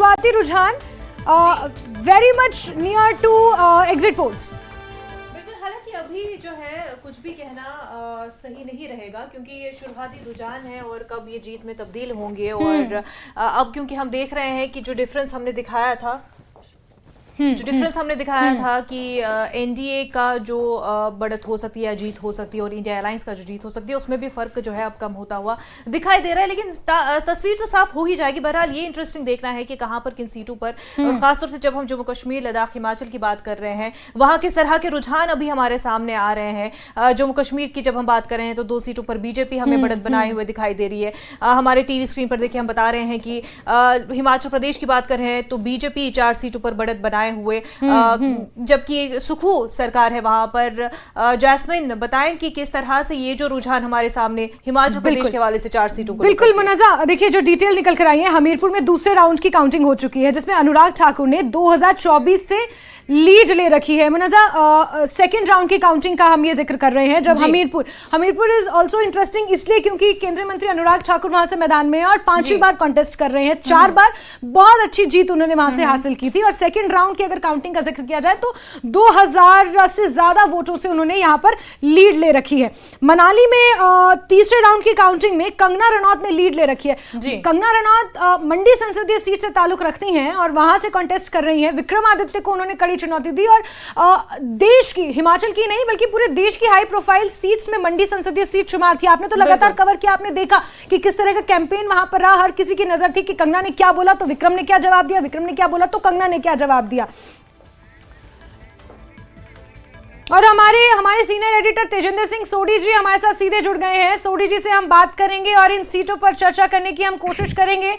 शुरुआती रुझान very much near to exit polls. हालांकि अभी जो है कुछ भी कहना सही नहीं रहेगा, क्योंकि ये शुरुआती रुझान है और कब ये जीत में तब्दील होंगे। और अब क्योंकि हम देख रहे हैं कि जो डिफरेंस हमने दिखाया था कि एनडीए का जो बढ़त हो सकती है या जीत हो सकती है और इंडिया अलायंस का जो जीत हो सकती है, उसमें भी फर्क जो है अब कम होता हुआ दिखाई दे रहा है। लेकिन तस्वीर तो साफ हो ही जाएगी। बहरहाल ये इंटरेस्टिंग देखना है कि कहां पर किन सीटों पर, और खासतौर से जब हम जम्मू कश्मीर, लद्दाख, हिमाचल की बात कर रहे हैं, वहां किस तरह के रुझान अभी हमारे सामने आ रहे हैं। जम्मू कश्मीर की जब हम बात कर रहे हैं तो 2 सीटों पर बीजेपी हमें बढ़त बनाए हुए दिखाई दे रही है। हमारे टीवी स्क्रीन पर देखिए हम बता रहे हैं कि हिमाचल प्रदेश की बात कर रहे हैं तो बीजेपी 4 सीटों पर बढ़त बनाए हुए, जबकि सुखू सरकार है वहां पर। जैस्मिन, बताएं कि किस तरह से ये जो रुझान हमारे सामने हिमाचल प्रदेश के हवाले से 4 सीटों को। बिल्कुल मुनज़्ज़ा, देखिए जो डिटेल निकल कर आई है, हमीरपुर में दूसरे राउंड की काउंटिंग हो चुकी है जिसमें अनुराग ठाकुर ने 2024 से लीड ले रखी है। मुनज़्ज़ा, सेकंड राउंड की काउंटिंग का हम ये जिक्र कर रहे हैं जब हमीरपुर इज ऑल्सो इंटरेस्टिंग इसलिए क्योंकि केंद्रीय मंत्री अनुराग ठाकुर वहां से मैदान में है और 5वीं बार कॉन्टेस्ट कर रहे हैं। 4 बार बहुत अच्छी जीत उन्होंने वहां से हासिल की थी। और सेकंड राउंड की अगर काउंटिंग का जिक्र किया जाए तो 2000 से ज्यादा वोटों से उन्होंने यहां पर लीड ले रखी है। मनाली में तीसरे राउंड की काउंटिंग में कंगना रनौत ने लीड ले रखी है। कंगना रनौत मंडी संसदीय सीट से ताल्लुक रखती हैं और वहां से कॉन्टेस्ट कर रही हैं। विक्रमादित्य को उन्होंने कड़ी चुनौती दी और देश की, हिमाचल की नहीं बल्कि पूरे देश की हाई प्रोफाइल सीट्स में मंडी संसदीय सीट शुमार थी। आपने तो लगातार कवर किया, आपने देखा कि किस तरह का कैंपेन वहां पर रहा। हर किसी की नजर थी कि कंगना ने क्या बोला तो विक्रम ने क्या जवाब दिया, विक्रम ने क्या बोला तो कंगना ने क्या जवाब दिया। और हमारे सीनियर एडिटर तेजिंदर सिंह सोडी जी हमारे साथ सीधे जुड़ गए हैं। सोडी जी से हम बात करेंगे और इन सीटों पर चर्चा करने की हम कोशिश करेंगे।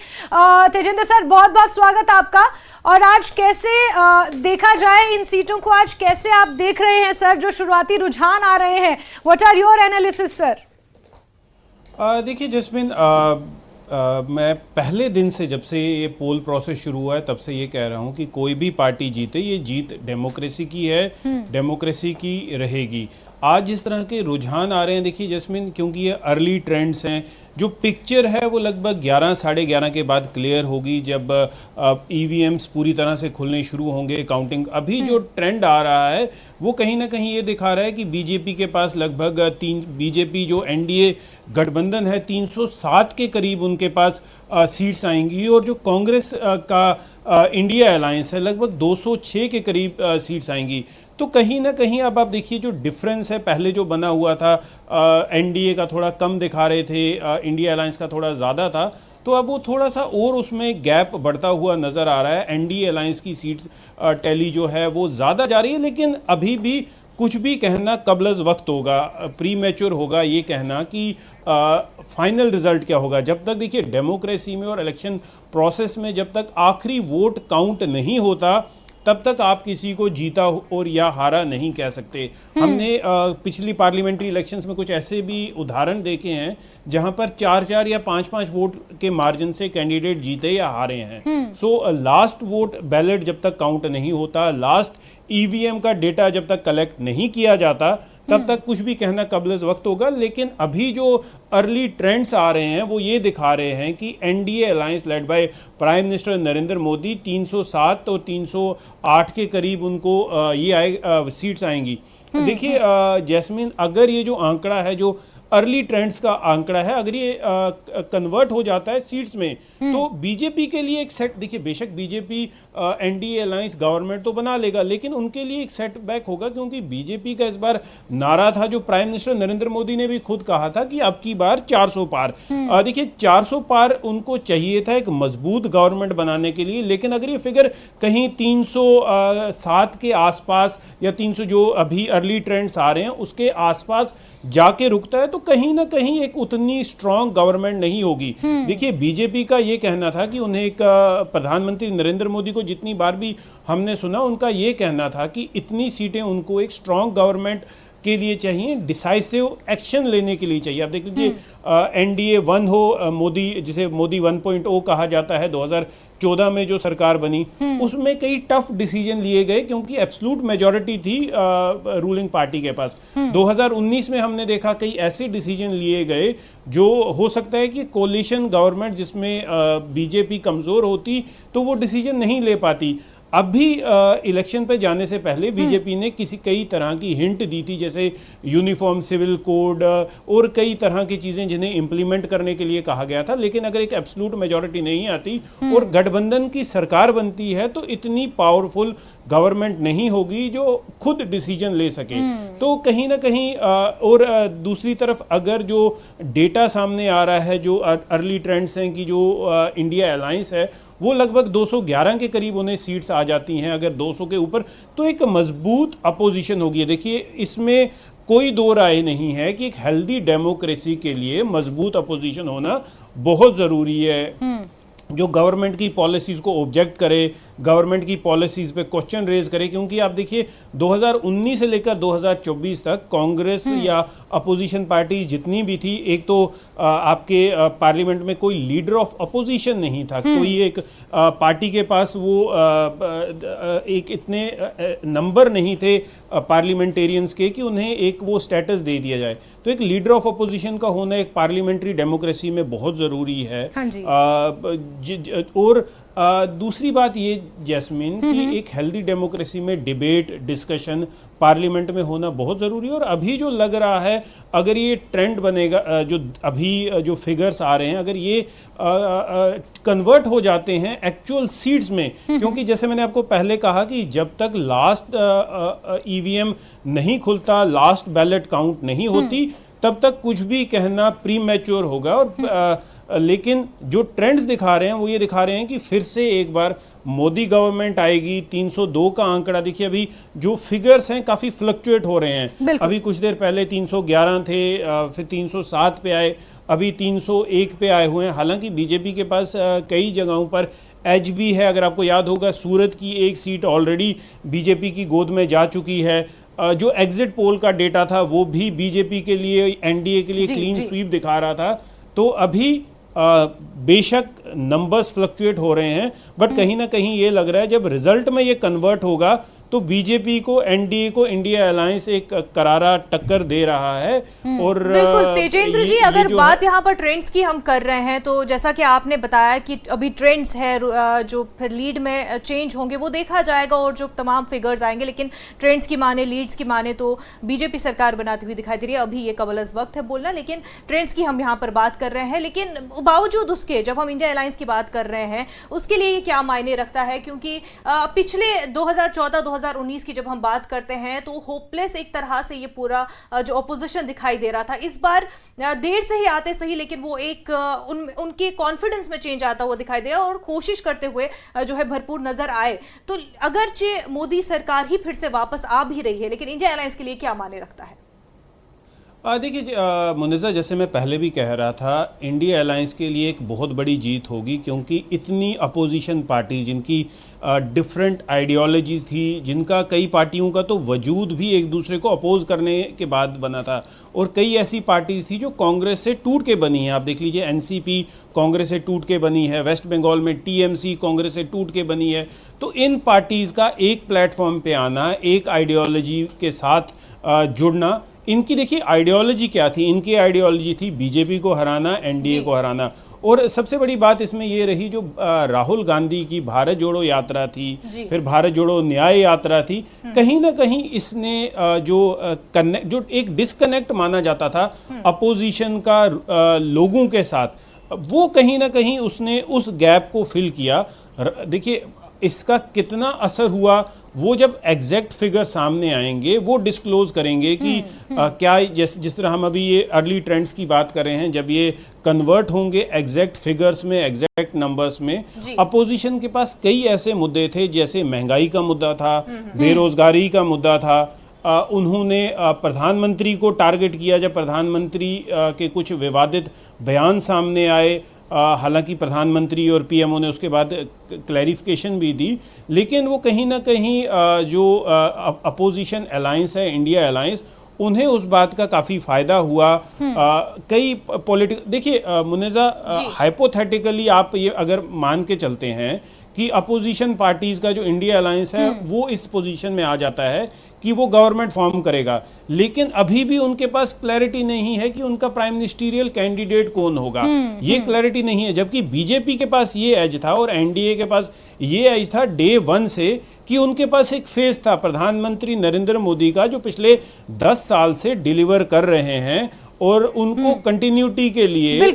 तेजिंदर सर, बहुत बहुत स्वागत आपका। और आज कैसे देखा जाए इन सीटों को, आज कैसे आप देख रहे हैं सर जो शुरुआती रुझान आ रहे हैं? What are your analysis sir? देखिए जैस्मिन, मैं पहले दिन से, जब से ये पोल प्रोसेस शुरू हुआ है तब से ये कह रहा हूँ कि कोई भी पार्टी जीते, ये जीत डेमोक्रेसी की है, डेमोक्रेसी की रहेगी। आज जिस तरह के रुझान आ रहे हैं, देखिए जैस्मिन, क्योंकि ये अर्ली ट्रेंड्स हैं, जो पिक्चर है वो लगभग 11 साढ़े 11 के बाद क्लियर होगी जब ईवीएम्स पूरी तरह से खुलने शुरू होंगे, काउंटिंग। अभी जो ट्रेंड आ रहा है वो कहीं ना कहीं ये दिखा रहा है कि बीजेपी के पास लगभग बीजेपी जो एनडीए गठबंधन है 307 के करीब उनके पास सीट्स आएंगी, और जो कांग्रेस का इंडिया अलायंस है लगभग 206 के करीब सीट्स आएंगी। तो कहीं ना कहीं अब आप देखिए जो डिफरेंस है, पहले जो बना हुआ था एनडीए का थोड़ा कम दिखा रहे थे, इंडिया अलायंस का थोड़ा ज़्यादा था, तो अब वो थोड़ा सा और उसमें गैप बढ़ता हुआ नज़र आ रहा है। एनडीए अलायंस की सीट्स टैली जो है वो ज़्यादा जा रही है, लेकिन अभी भी कुछ भी कहना कबलज़ वक्त होगा, प्री मैच्योर होगा ये कहना कि फाइनल रिजल्ट क्या होगा। जब तक देखिए डेमोक्रेसी में और इलेक्शन प्रोसेस में जब तक आखिरी वोट काउंट नहीं होता तब तक आप किसी को जीता और या हारा नहीं कह सकते। हमने पिछली पार्लियामेंट्री इलेक्शंस में कुछ ऐसे भी उदाहरण देखे हैं जहां पर 4-4 या 5-5 वोट के मार्जिन से कैंडिडेट जीते या हारे हैं। सो लास्ट वोट बैलेट जब तक काउंट नहीं होता, लास्ट ईवीएम का डेटा जब तक कलेक्ट नहीं किया जाता, तब तक कुछ भी कहना कबलज़ वक्त होगा। लेकिन अभी जो अर्ली ट्रेंड्स आ रहे हैं वो ये दिखा रहे हैं कि NDA alliance led by prime minister Narendra Modi 307 और 308 के करीब उनको सीट्स आएंगी। देखिए जैस्मिन, अगर ये जो आंकड़ा है, जो अर्ली ट्रेंड्स का आंकड़ा है, अगर ये कन्वर्ट हो जाता है सीट्स में तो बीजेपी के लिए एक सेट, देखिए बेशक बीजेपी एनडीए अलायंस गवर्नमेंट तो बना लेगा, लेकिन उनके लिए एक सेटबैक होगा, क्योंकि बीजेपी का इस बार नारा था, जो प्राइम मिनिस्टर नरेंद्र मोदी ने भी खुद कहा था कि अब की बार 400 पार। देखिए 400 पार उनको चाहिए था एक मजबूत गवर्नमेंट बनाने के लिए, लेकिन अगर ये फिगर कहीं 307 के आसपास या 300 जो अभी अर्ली ट्रेंड्स आ रहे हैं उसके आसपास जाके रुकता है तो कहीं ना कहीं एक उतनी स्ट्रांग गवर्नमेंट नहीं होगी। देखिए बीजेपी का ये कहना था कि उन्हें एक प्रधानमंत्री नरेंद्र मोदी को जितनी बार भी हमने सुना, उनका ये कहना था कि इतनी सीटें उनको एक स्ट्रांग गवर्नमेंट के लिए चाहिए, डिसाइसिव एक्शन लेने के लिए चाहिए। आप देख लीजिए एनडीए 1 हो, मोदी जिसे मोदी 1.0 कहा जाता है, 2014 में जो सरकार बनी उसमें कई टफ डिसीजन लिए गए क्योंकि एब्सोल्यूट मेजॉरिटी थी रूलिंग पार्टी के पास। 2019 में हमने देखा कई ऐसे डिसीजन लिए गए जो हो सकता है कि कोलिशन गवर्नमेंट जिसमें बीजेपी कमजोर होती तो वो डिसीजन नहीं ले पाती। अभी इलेक्शन पे जाने से पहले बीजेपी ने कई तरह की हिंट दी थी, जैसे यूनिफॉर्म सिविल कोड और कई तरह की चीजें जिन्हें इंप्लीमेंट करने के लिए कहा गया था। लेकिन अगर एक एब्सोल्यूट मेजॉरिटी नहीं आती और गठबंधन की सरकार बनती है तो इतनी पावरफुल गवर्नमेंट नहीं होगी जो खुद डिसीजन ले सके। तो कहीं ना कहीं और दूसरी तरफ अगर जो डेटा सामने आ रहा है, जो अर्ली ट्रेंड्स हैं कि जो इंडिया अलायंस है वो लगभग 211 के करीब उन्हें सीट्स आ जाती हैं। अगर 200 के ऊपर तो एक मजबूत अपोजिशन होगी। देखिए इसमें कोई दो राय नहीं है कि एक हेल्दी डेमोक्रेसी के लिए मजबूत अपोजिशन होना बहुत ज़रूरी है, जो गवर्नमेंट की पॉलिसीज़ को ऑब्जेक्ट करे, गवर्नमेंट की पॉलिसीज़ पे क्वेश्चन रेज करे। क्योंकि आप देखिए 2019 से लेकर 2024 तक कांग्रेस या अपोजिशन पार्टी जितनी भी थी, एक तो आपके पार्लियामेंट में कोई लीडर ऑफ अपोजिशन नहीं था, कोई एक पार्टी के पास वो एक इतने नंबर नहीं थे पार्लियामेंटेरियंस के कि उन्हें एक वो स्टेटस दे दिया जाए। तो एक लीडर ऑफ अपोजिशन का होना एक पार्लियामेंट्री डेमोक्रेसी में बहुत ज़रूरी है। हाँ जी। और दूसरी बात ये जैस्मिन कि एक हेल्दी डेमोक्रेसी में डिबेट डिस्कशन पार्लियामेंट में होना बहुत ज़रूरी है। और अभी जो लग रहा है अगर ये ट्रेंड बनेगा, जो अभी जो फिगर्स आ रहे हैं अगर ये कन्वर्ट हो जाते हैं एक्चुअल सीट्स में, क्योंकि जैसे मैंने आपको पहले कहा कि जब तक लास्ट ईवीएम नहीं खुलता, लास्ट बैलेट काउंट नहीं होती, तब तक कुछ भी कहना प्री मैच्योर होगा। और लेकिन जो ट्रेंड्स दिखा रहे हैं वो ये दिखा रहे हैं कि फिर से एक बार मोदी गवर्नमेंट आएगी। 302 का आंकड़ा देखिए, अभी जो फिगर्स हैं काफ़ी फ्लक्चुएट हो रहे हैं। अभी कुछ देर पहले 311 थे, फिर 307 पे आए, अभी 301 पे आए हुए हैं। हालांकि बीजेपी के पास कई जगहों पर एज भी है। अगर आपको याद होगा सूरत की एक सीट ऑलरेडी बीजेपी की गोद में जा चुकी है। जो एग्जिट पोल का डेटा था वो भी बीजेपी के लिए, एनडीए के लिए क्लीन स्वीप दिखा रहा था। तो अभी बेशक नंबर्स फ्लक्चुएट हो रहे हैं, बट कहीं ना कहीं ये लग रहा है जब रिजल्ट में ये कन्वर्ट होगा तो बीजेपी को, एनडीए को इंडिया अलायंस एक करारा टक्कर दे रहा है। और बिल्कुल तेजेंद्र जी, अगर बात यहाँ पर ट्रेंड्स की हम कर रहे हैं तो जैसा कि आपने बताया कि अभी ट्रेंड्स है जो फिर लीड में चेंज होंगे वो देखा जाएगा और जो तमाम फिगर्स आएंगे। लेकिन ट्रेंड्स की माने, लीड्स की माने तो बीजेपी सरकार बनाती हुई दिखाई दे रही है। अभी ये कबल वक्त है बोलना, लेकिन ट्रेंड्स की हम यहाँ पर बात कर रहे हैं। लेकिन बावजूद उसके जब हम इंडिया अलायंस की बात कर रहे हैं उसके लिए ये क्या मायने रखता है? क्योंकि पिछले 2014-2019 की जब हम बात करते हैं तो होपलेस एक तरह से ये पूरा जो ऑपोजिशन दिखाई दे रहा था। इस बार देर से ही आते सही, लेकिन वो एक उनके कॉन्फिडेंस में चेंज आता हुआ दिखाई दिया और कोशिश करते हुए जो है भरपूर नजर आए। तो अगरचे मोदी सरकार ही फिर से वापस आ भी रही है, लेकिन इंडिया अलायंस के लिए क्या मायने रखता है? देखिए मुनिज़ा, जैसे मैं पहले भी कह रहा था, इंडिया अलायंस के लिए एक बहुत बड़ी जीत होगी क्योंकि इतनी अपोजिशन पार्टी जिनकी डिफरेंट आइडियोलॉजीज थी, जिनका कई पार्टियों का तो वजूद भी एक दूसरे को अपोज करने के बाद बना था, और कई ऐसी पार्टीज थी जो कांग्रेस से टूट के बनी है। आप देख लीजिए एनसीपी कांग्रेस से टूट के बनी है, वेस्ट बंगाल में टीएमसी कांग्रेस से टूट के बनी है। तो इन पार्टीज़ का एक प्लेटफॉर्म पे आना, एक आइडियोलॉजी के साथ जुड़ना, इनकी देखिए आइडियोलॉजी क्या थी? इनकी आइडियोलॉजी थी बीजेपी को हराना, एनडीए को हराना। और सबसे बड़ी बात इसमें ये रही जो राहुल गांधी की भारत जोड़ो यात्रा थी, फिर भारत जोड़ो न्याय यात्रा थी, कहीं ना कहीं इसने जो एक डिस्कनेक्ट माना जाता था अपोजिशन का लोगों के साथ, वो कहीं ना कहीं उसने उस गैप को फिल किया। देखिए इसका कितना असर हुआ वो जब एग्जैक्ट फिगर सामने आएंगे वो डिस्क्लोज करेंगे कि क्या जिस तरह हम अभी ये अर्ली ट्रेंड्स की बात कर रहे हैं, जब ये कन्वर्ट होंगे एग्जैक्ट फिगर्स में, एग्जैक्ट नंबर्स में। अपोजिशन के पास कई ऐसे मुद्दे थे, जैसे महंगाई का मुद्दा था, बेरोजगारी का मुद्दा था। उन्होंने प्रधानमंत्री को टारगेट किया जब प्रधानमंत्री के कुछ विवादित बयान सामने आए। हालांकि प्रधानमंत्री और पीएमओ ने उसके बाद क्लैरिफिकेशन भी दी, लेकिन वो कहीं ना कहीं जो अपोजिशन अलायंस है, इंडिया अलायंस, उन्हें उस बात का काफ़ी फ़ायदा हुआ। कई देखिए मुनिज़ा, हाइपोथेटिकली आप ये अगर मान के चलते हैं कि अपोजिशन पार्टीज का जो इंडिया अलायंस है वो इस पोजीशन में आ जाता है कि वो गवर्नमेंट फॉर्म करेगा, लेकिन अभी भी उनके पास क्लैरिटी नहीं है कि उनका प्राइम मिनिस्टीरियल कैंडिडेट कौन होगा। ये क्लैरिटी नहीं है, जबकि बीजेपी के पास ये एज था और एनडीए के पास ये एज था डे वन से कि उनके पास एक फेस था प्रधानमंत्री नरेंद्र मोदी का, जो पिछले 10 साल से डिलीवर कर रहे हैं और उनको कंटिन्यूटी के लिए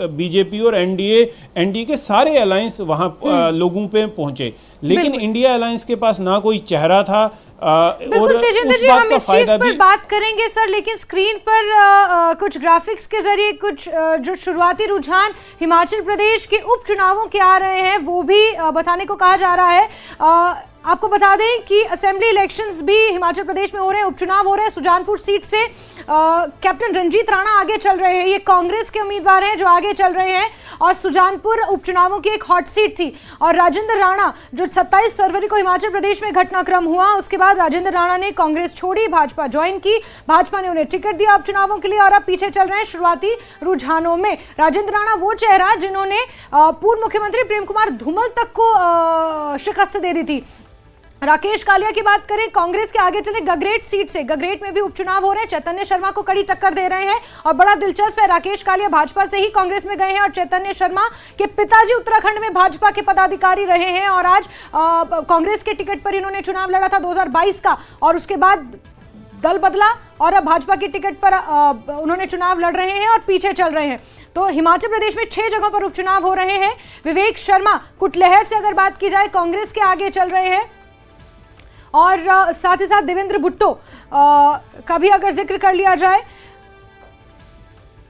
बीजेपी और एनडीए के सारे अलायंस वहां लोगों पे पहुंचे, लेकिन इंडिया अलायंस के पास ना कोई चेहरा था। बिल्कुल तेजेंद्र जी, हम इस चीज पर बात करेंगे सर, लेकिन स्क्रीन पर कुछ ग्राफिक्स के जरिए कुछ जो शुरुआती रुझान हिमाचल प्रदेश के उपचुनावों के आ रहे हैं वो भी बताने को कहा जा रहा है। आपको बता दें कि असेंबली इलेक्शंस भी हिमाचल प्रदेश में हो रहे हैं, उपचुनाव हो रहे हैं। सुजानपुर सीट से कैप्टन रंजीत राणा आगे चल रहे हैं, ये कांग्रेस के उम्मीदवार हैं जो आगे चल रहे हैं, और सुजानपुर उपचुनावों की एक हॉट सीट थी। और राजेंद्र राणा, जो 27 फरवरी को हिमाचल प्रदेश में घटनाक्रम हुआ, उसके बाद राजेंद्र राणा ने कांग्रेस छोड़ी, भाजपा ज्वाइन की, भाजपा ने उन्हें टिकट दिया उपचुनावों के लिए, और अब पीछे चल रहे हैं शुरुआती रुझानों में। राजेंद्र राणा वो चेहरा जिन्होंने पूर्व मुख्यमंत्री प्रेम कुमार धूमल तक को शिकस्त दे दी थी। राकेश कालिया की बात करें, कांग्रेस के आगे चले गगरेट सीट से, गगरेट में भी उपचुनाव हो रहे हैं, चैतन्य शर्मा को कड़ी टक्कर दे रहे हैं। और बड़ा दिलचस्प है, राकेश कालिया भाजपा से ही कांग्रेस में गए हैं, और चैतन्य शर्मा के पिताजी उत्तराखंड में भाजपा के पदाधिकारी रहे हैं, और आज कांग्रेस के टिकट पर इन्होंने चुनाव लड़ा था 2022 का, और उसके बाद दल बदला और अब भाजपा की टिकट पर उन्होंने चुनाव लड़ रहे हैं और पीछे चल रहे हैं। तो हिमाचल प्रदेश में 6 जगहों पर उपचुनाव हो रहे हैं। विवेक शर्मा कुटलहर से अगर बात की जाए, कांग्रेस के आगे चल रहे हैं, और साथ ही साथ देवेंद्र भुट्टो का भी अगर जिक्र कर लिया जाए,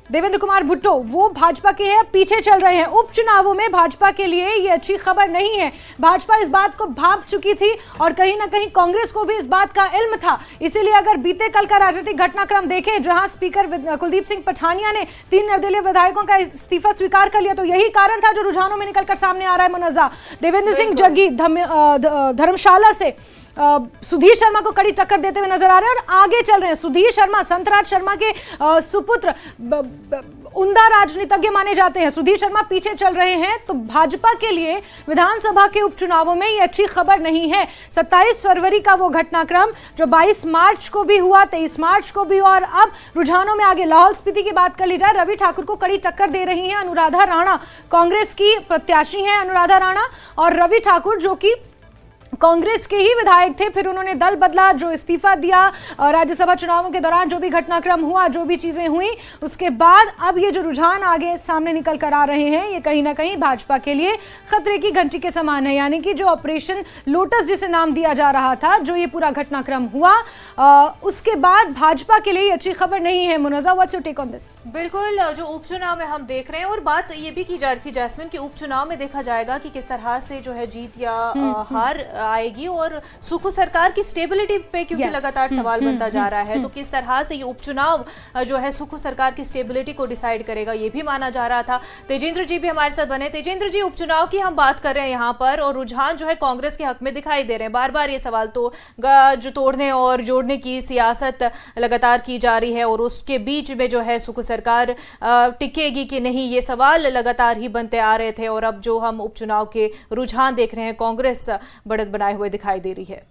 देवेंद्र कुमार भुट्टो वो भाजपा के हैं, पीछे चल रहे हैं। उपचुनावों में भाजपा के लिए ये अच्छी खबर नहीं है। भाजपा इस बात को भांप चुकी थी और कहीं ना कहीं कांग्रेस को भी इस बात का इल्म था। इसीलिए अगर बीते कल का राजनीतिक घटनाक्रम देखें, जहां स्पीकर कुलदीप सिंह पठानिया ने 3 निर्दलीय विधायकों का इस्तीफा स्वीकार कर लिया, तो यही कारण था जो रुझानों में निकलकर सामने आ रहा है। मुनज़्ज़ा, देवेंद्र सिंह जग्गी धर्मशाला से सुधीर शर्मा को कड़ी टक्कर देते हुए नजर आ रहे हैं और आगे चल रहे हैं। सुधीर शर्मा संतराज शर्मा के सुपुत्र, उम्दा राजनीतिज्ञ माने जाते हैं। सुधीर शर्मा पीछे चल रहे हैं, तो भाजपा के लिए विधानसभा के उपचुनावों में ये अच्छी खबर नहीं है। 27 फरवरी का वो घटनाक्रम जो 22 मार्च को भी हुआ, 23 मार्च को भी, और अब रुझानों में आगे लाहौल स्पीति की बात कर ली जाए, रवि ठाकुर को कड़ी टक्कर दे रही हैं अनुराधा राणा। कांग्रेस की प्रत्याशी हैं अनुराधा राणा, और रवि ठाकुर जो कि कांग्रेस के ही विधायक थे, फिर उन्होंने दल बदला, जो इस्तीफा दिया राज्यसभा चुनावों के दौरान, जो भी घटनाक्रम हुआ, जो भी चीजें हुई, उसके बाद अब ये जो रुझान आगे सामने निकल कर आ रहे हैं, ये कहीं ना कहीं भाजपा के लिए खतरे की घंटी के समान है। यानी कि जो ऑपरेशन लोटस जिसे नाम दिया जा रहा था, जो ये पूरा घटनाक्रम हुआ, उसके बाद भाजपा के लिए अच्छी खबर नहीं है। Munazza, what's your take on this? बिल्कुल, जो उपचुनाव में हम देख रहे हैं, और बात ये भी की जा रही थी जैस्मिन कि उपचुनाव में देखा जाएगा कि किस तरह से जो है जीत या हार आएगी, और सुख सरकार की स्टेबिलिटी पे क्योंकि लगातार सवाल बनता जा रहा है, तो किस तरह से ये उपचुनाव जो है सुख सरकार की स्टेबिलिटी को डिसाइड करेगा, ये भी माना जा रहा था। तेजेंद्र जी भी हमारे साथ बने। तेजेंद्र जी, उपचुनाव की हम बात कर रहे हैं यहाँ पर, और रुझान जो है कांग्रेस के हक में दिखाई दे रहे हैं। बार बार ये सवाल तो जो तोड़ने और जोड़ने की सियासत लगातार की जा रही है, और उसके बीच में जो है सुख सरकार टिकेगी कि नहीं, ये सवाल लगातार ही बनते आ रहे थे। और अब जो हम उपचुनाव के रुझान देख रहे हैं, कांग्रेस बढ़त बनाए हुए दिखाई दे रही है।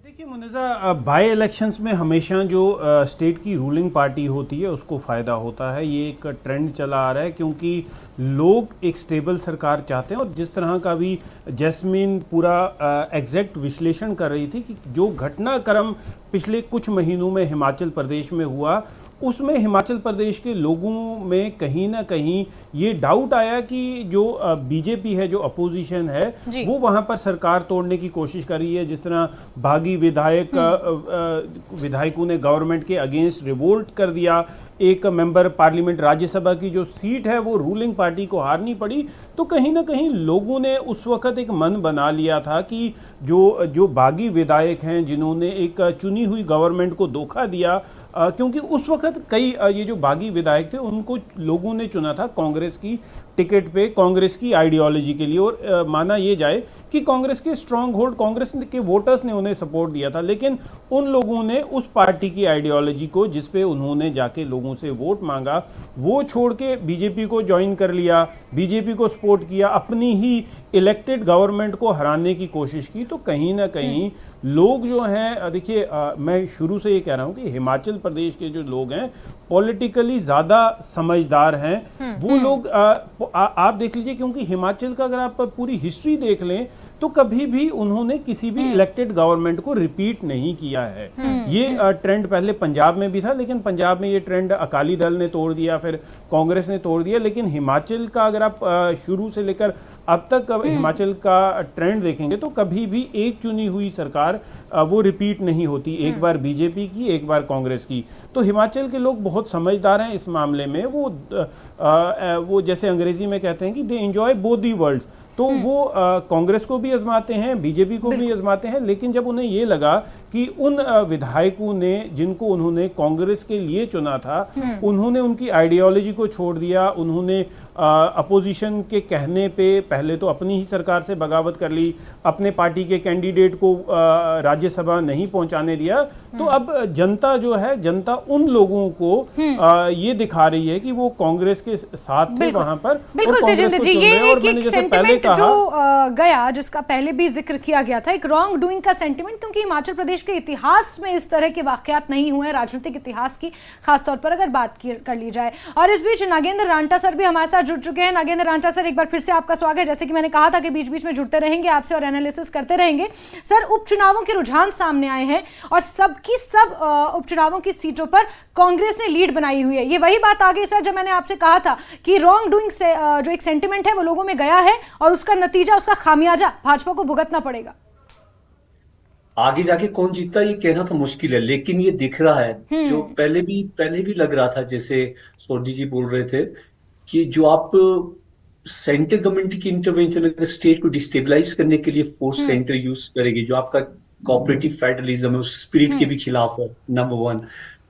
देखिए मुनज़्ज़ा, बाई इलेक्शंस में हमेशा जो स्टेट की रूलिंग पार्टी होती है उसको फ़ायदा होता है। ये एक ट्रेंड चला आ रहा है, क्योंकि लोग एक स्टेबल सरकार चाहते हैं। और जिस तरह का भी जैस्मिन पूरा एग्जैक्ट विश्लेषण कर रही थी कि जो घटनाक्रम पिछले कुछ महीनों में हिमाचल प्रदेश में हुआ, उसमें हिमाचल प्रदेश के लोगों में कहीं ना कहीं ये डाउट आया कि जो बीजेपी है, जो अपोजिशन है, वो वहां पर सरकार तोड़ने की कोशिश कर रही है। जिस तरह बागी विधायकों ने गवर्नमेंट के अगेंस्ट रिवोल्ट कर दिया, एक मेंबर पार्लियामेंट राज्यसभा की जो सीट है वो रूलिंग पार्टी को हारनी पड़ी। तो कहीं ना कहीं लोगों ने उस वक्त एक मन बना लिया था कि जो बागी विधायक हैं, जिन्होंने एक चुनी हुई गवर्नमेंट को धोखा दिया, क्योंकि उस वक्त कई ये जो बागी विधायक थे उनको लोगों ने चुना था कांग्रेस की टिकट पे, कांग्रेस की आइडियोलॉजी के लिए, और माना ये जाए कि कांग्रेस के स्ट्रांग होल्ड, कांग्रेस के वोटर्स ने उन्हें सपोर्ट दिया था। लेकिन उन लोगों ने उस पार्टी की आइडियोलॉजी को, जिस पे उन्होंने जाके लोगों से वोट मांगा, वो छोड़ के बीजेपी को ज्वाइन कर लिया, बीजेपी को सपोर्ट किया, अपनी ही इलेक्टेड गवर्नमेंट को हराने की कोशिश की, तो कहीं ना कहीं लोग जो हैं, देखिए मैं शुरू से ये कह रहा हूं कि हिमाचल प्रदेश के जो लोग हैं पॉलिटिकली ज़्यादा समझदार हैं। वो लोग आप देख लीजिए, क्योंकि हिमाचल का अगर आप पूरी हिस्ट्री देख लें तो कभी भी उन्होंने किसी भी इलेक्टेड गवर्नमेंट को रिपीट नहीं किया है। ये ट्रेंड पहले पंजाब में भी था, लेकिन पंजाब में ये ट्रेंड अकाली दल ने तोड़ दिया, फिर कांग्रेस ने तोड़ दिया। लेकिन हिमाचल का अगर आप शुरू से लेकर अब तक हिमाचल का ट्रेंड देखेंगे तो कभी भी एक चुनी हुई सरकार वो रिपीट नहीं होती, एक बार बीजेपी की, एक बार कांग्रेस की। तो हिमाचल के लोग बहुत समझदार हैं इस मामले में। वो जैसे अंग्रेजी में कहते हैं कि they enjoy both the worlds. तो वो कांग्रेस को भी आजमाते हैं, बीजेपी को भी आजमाते हैं, लेकिन जब उन्हें ये लगा कि उन विधायकों ने जिनको उन्होंने कांग्रेस के लिए चुना था, उन्होंने उनकी आइडियोलॉजी को छोड़ दिया, उन्होंने अपोजिशन के कहने पे पहले तो अपनी ही सरकार से बगावत कर ली, अपने पार्टी के कैंडिडेट को राज्यसभा नहीं पहुंचाने दिया, तो अब जनता जो है, जनता उन लोगों को ये दिखा रही है कि वो कांग्रेस के साथ थे वहां पर। बिल्कुल तेजिंदर जी, ये एक सेंटिमेंट जो गया, जिसका पहले भी जिक्र किया गया था, एक रॉन्ग डूइंग का सेंटिमेंट, क्योंकि हिमाचल प्रदेश के इतिहास में इस तरह के वाकयात नहीं हुए, राजनीतिक इतिहास की खासतौर पर अगर बात कर ली जाए। और इस बीच नागेंद्र रांटा सर भी हमारे साथ जुड़ चुके हैं। नागेंद्र रांटा सर, एक बार फिर से आपका स्वागत है। जैसे कि मैंने कहा था कि बीच बीच में जुड़ते रहेंगे आपसे और एनालिसिस करते रहेंगे। सर, उपचुनावों के रुझान सामने आए हैं और सबकी सब उपचुनावों की सीटों पर कांग्रेस ने लीड बनाई हुई है। ये वही बात आ गई सर जब मैंने आपसे कहा था कि रॉन्ग डूइंग से जो एक सेंटिमेंट है वो लोगों में गया है और उसका नतीजा, उसका खामियाजा भाजपा को भुगतना पड़ेगा। आगे जाके कौन जीतता ये कहना तो मुश्किल है, लेकिन ये दिख रहा है जो पहले भी लग रहा था, जैसे सोडी जी बोल रहे थे कि जो आप सेंटर गवर्नमेंट की इंटरवेंशन अगर स्टेट को डिस्टेबलाइज करने के लिए फोर्स सेंटर यूज करेगी, जो आपका कोऑपरेटिव फेडरलिज्म है उस स्पिरिट के भी खिलाफ है, नंबर वन।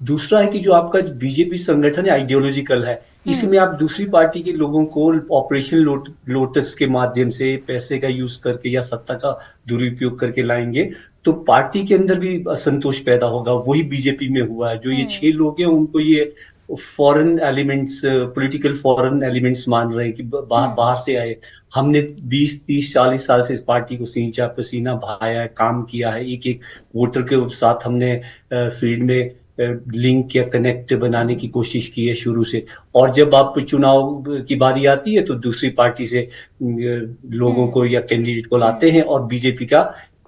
दूसरा है कि जो आपका बीजेपी संगठन है आइडियोलॉजिकल है, इसमें आप दूसरी पार्टी के लोगों को ऑपरेशन लोटस के माध्यम से पैसे का यूज करके या सत्ता का दुरुपयोग करके लाएंगे, तो पार्टी के अंदर भी असंतोष पैदा होगा। वही बीजेपी में हुआ है। जो ये 6 लोग हैं उनको ये foreign elements, political foreign elements मान रहे हैं कि बाहर से आए। हमने 20, 30, 40 साल से इस पार्टी को सींचा, पसीना बहाया है, काम किया है, एक एक वोटर के साथ हमने फील्ड में लिंक या कनेक्ट बनाने की कोशिश की है शुरू से। और जब आप चुनाव की बारी आती है तो दूसरी पार्टी से लोगों को या कैंडिडेट को लाते हैं और बीजेपी का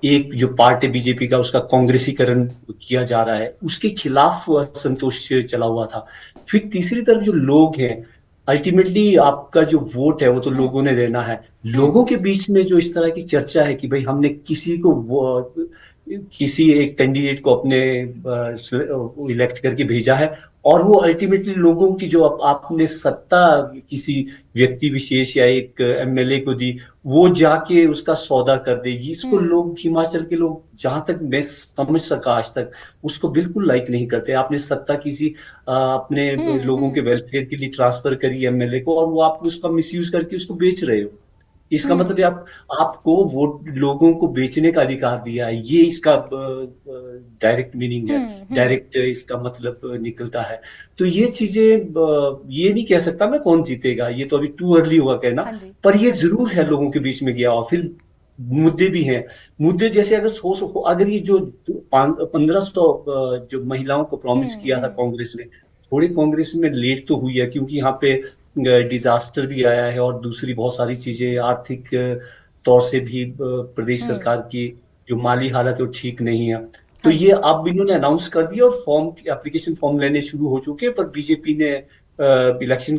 एक जो पार्ट है बीजेपी का उसका कांग्रेसीकरण किया जा रहा है, उसके खिलाफ असंतोष चला हुआ था। फिर तीसरी तरफ जो लोग हैं, अल्टीमेटली आपका जो वोट है वो तो लोगों ने देना है। लोगों के बीच में जो इस तरह की चर्चा है कि भाई हमने किसी एक कैंडिडेट को अपने इलेक्ट करके भेजा है और वो अल्टीमेटली लोगों की जो आपने सत्ता किसी व्यक्ति विशेष या एक एमएलए को दी, वो जाके उसका सौदा कर देगी। इसको लोग, हिमाचल के लोग, जहां तक मैं समझ सका आज तक, उसको बिल्कुल लाइक नहीं करते। आपने सत्ता किसी अपने लोगों के वेलफेयर के लिए ट्रांसफर करी एमएलए को और वो आप उसका मिसयूज करके उसको बेच रहे हो। इसका मतलब आपको वोट लोगों को बेचने का अधिकार दिया है, ये इसका डायरेक्ट मीनिंग है, डायरेक्ट इसका मतलब निकलता है। तो ये चीजें, ये नहीं कह सकता मैं कौन जीतेगा, ये तो अभी टू अर्ली हुआ कहना, पर ये जरूर है लोगों के बीच में गया। और फिर मुद्दे भी हैं, मुद्दे जैसे अगर ये जो 1500 जो महिलाओं को प्रॉमिस किया था कांग्रेस ने, थोड़ी कांग्रेस में लेट तो हुई है क्योंकि यहाँ पे डिजास्टर भी आया है और दूसरी बहुत सारी चीजें, आर्थिक तौर से भी प्रदेश सरकार की जो माली हालत है वो ठीक नहीं है। तो ये अब इन्होंने अनाउंस कर दिया और एप्लीकेशन फॉर्म लेने शुरू हो चुके हैं, पर बीजेपी ने इलेक्शन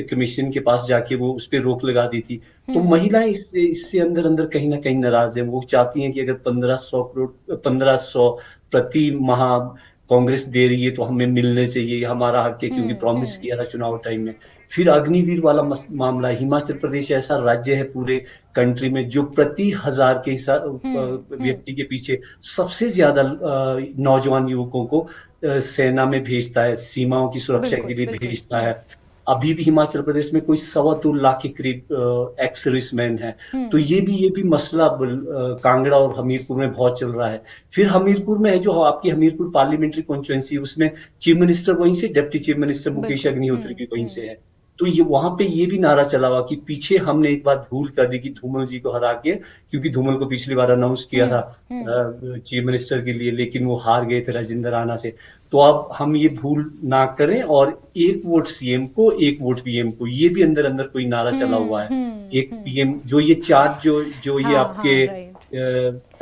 कमीशन के पास जाके वो उस पर रोक लगा दी थी। तो महिलाएं इससे अंदर अंदर कहीं ना कहीं नाराज है। वो चाहती हैं कि अगर 1500 प्रति माह कांग्रेस दे रही है तो हमें मिलने चाहिए, हमारा हक है, क्योंकि प्रॉमिस किया था चुनाव टाइम में। फिर अग्निवीर वाला मामला, हिमाचल प्रदेश ऐसा राज्य है पूरे कंट्री में जो प्रति 1000 के व्यक्ति के पीछे सबसे ज्यादा नौजवान युवकों को सेना में भेजता है, सीमाओं की सुरक्षा के लिए भेजता है। अभी भी हिमाचल प्रदेश में कोई 2.25 लाख के करीब एक्स सर्विसमैन है। तो ये भी मसला कांगड़ा और हमीरपुर में बहुत चल रहा है। फिर हमीरपुर में है जो आपकी हमीरपुर पार्लियामेंट्री कॉन्स्टिट्यूएंसी, उसमें चीफ मिनिस्टर वहीं से, deputy chief minister Mukesh Agnihotri भी वहीं से है। तो ये वहां पे ये भी नारा चला हुआ कि पीछे हमने एक बार भूल कर दी कि धूमल जी को हरा के, क्योंकि धूमल को पिछली बार अनाउंस किया था चीफ मिनिस्टर के लिए, लेकिन वो हार गए थे राजेंद्र राणा से। तो अब हम ये भूल ना करें, और एक वोट सीएम को, एक वोट पीएम को, ये भी अंदर अंदर कोई नारा चला हुआ है। एक पीएम, जो ये चार जो ये हाँ, आपके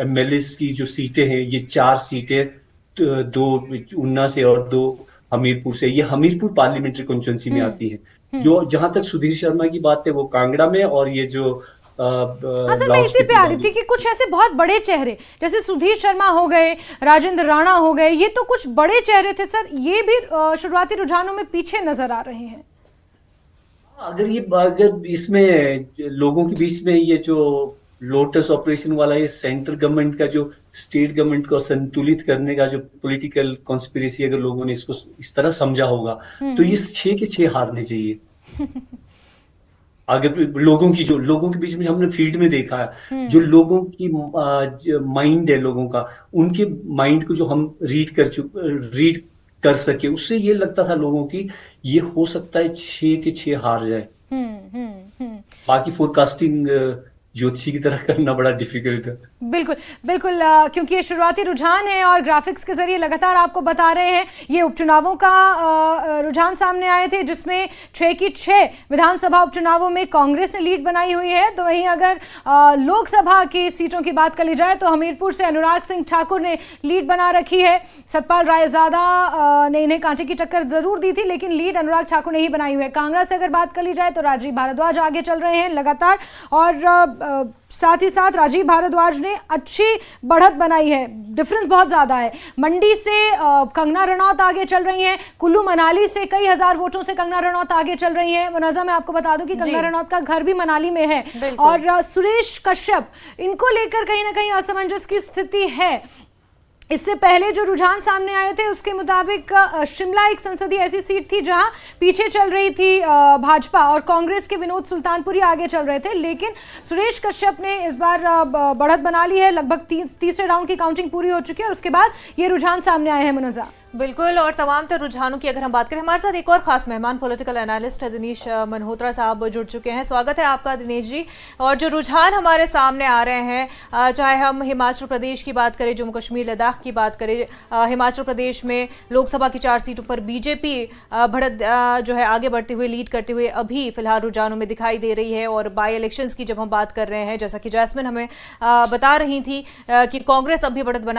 एमएलए की जो सीटें हैं, ये 4 सीटें, 2 ऊना से और 2 हमीरपुर से, ये हमीरपुर पार्लियामेंट्री कॉन्स्टिट्यूंसी में आती है। जो जहां तक सुधीर शर्मा की बात है वो कांगड़ा में, और ये जो असल में इसी पे आ रही थी कि कुछ ऐसे बहुत बड़े चेहरे जैसे सुधीर शर्मा हो गए, राजेंद्र राणा हो गए, ये तो कुछ बड़े चेहरे थे सर, ये भी शुरुआती रुझानों में पीछे नजर आ रहे हैं। अगर इसमें लोगों के बीच में ये जो लोटस ऑपरेशन वाला, ये सेंट्रल गवर्नमेंट का जो स्टेट गवर्नमेंट को संतुलित करने का जो पॉलिटिकल कॉन्स्पिरेसी, अगर लोगों ने इसको इस तरह समझा होगा, तो ये 6 के 6 हारने चाहिए। अगर लोगों के बीच में हमने फील्ड में देखा है, जो लोगों की माइंड है, लोगों का, उनके माइंड को जो हम रीड कर सके, उससे ये लगता था लोगों की ये हो सकता है 6 के 6 हार जाए। बाकी फोरकास्टिंग ज्योतिषी की तरह करना बड़ा डिफिकल्ट है। बिल्कुल बिल्कुल, क्योंकि ये शुरुआती रुझान है और ग्राफिक्स के जरिए लगातार आपको बता रहे हैं। ये उपचुनावों का रुझान सामने आए थे जिसमें 6 की 6 विधानसभा उपचुनावों में कांग्रेस ने लीड बनाई हुई है। तो वहीं अगर लोकसभा की सीटों की बात कर ली जाए तो हमीरपुर से अनुराग सिंह ठाकुर ने लीड बना रखी है। सतपाल रायजादा ने इन्हें कांटे की टक्कर जरूर दी थी, लेकिन लीड अनुराग ठाकुर ने ही बनाई हुई है। कांगड़ा से अगर बात कर ली जाए तो राजीव भारद्वाज आगे चल रहे हैं लगातार, और साथ ही साथ राजीव भारद्वाज ने अच्छी बढ़त बनाई है, डिफरेंस बहुत ज्यादा है। मंडी से कंगना रनौत आगे चल रही हैं, कुल्लू मनाली से कई हजार वोटों से कंगना रनौत आगे चल रही हैं। मुनज़्ज़ा, मैं आपको बता दूं कि कंगना रनौत का घर भी मनाली में है, और सुरेश कश्यप, इनको लेकर कहीं ना कहीं असमंजस की स्थिति है। इससे पहले जो रुझान सामने आए थे उसके मुताबिक शिमला एक संसदीय ऐसी सीट थी जहां पीछे चल रही थी भाजपा, और कांग्रेस के विनोद सुल्तानपुरी आगे चल रहे थे, लेकिन सुरेश कश्यप ने इस बार बढ़त बना ली है। लगभग तीसरे राउंड की काउंटिंग पूरी हो चुकी है और उसके बाद ये रुझान सामने आए हैं। मुनज़्ज़ा, बिल्कुल, और तमाम तर रुझानों की अगर हम बात करें, हमारे साथ एक और खास मेहमान पॉलिटिकल एनालिस्ट दिनेश मल्होत्रा साहब जुड़ चुके हैं। स्वागत है आपका दिनेश जी। और जो रुझान हमारे सामने आ रहे हैं, चाहे हम हिमाचल प्रदेश की बात करें, जम्मू कश्मीर लद्दाख की बात करें, हिमाचल प्रदेश में लोकसभा की 4 सीटों पर बीजेपी बढ़त जो है आगे बढ़ते हुए, लीड करते हुए अभी फिलहाल रुझानों में दिखाई दे रही है। और बाई इलेक्शंस की जब हम बात कर रहे हैं, जैसा कि जैस्मिन हमें बता रही थी कि कांग्रेस अभी बढ़त बना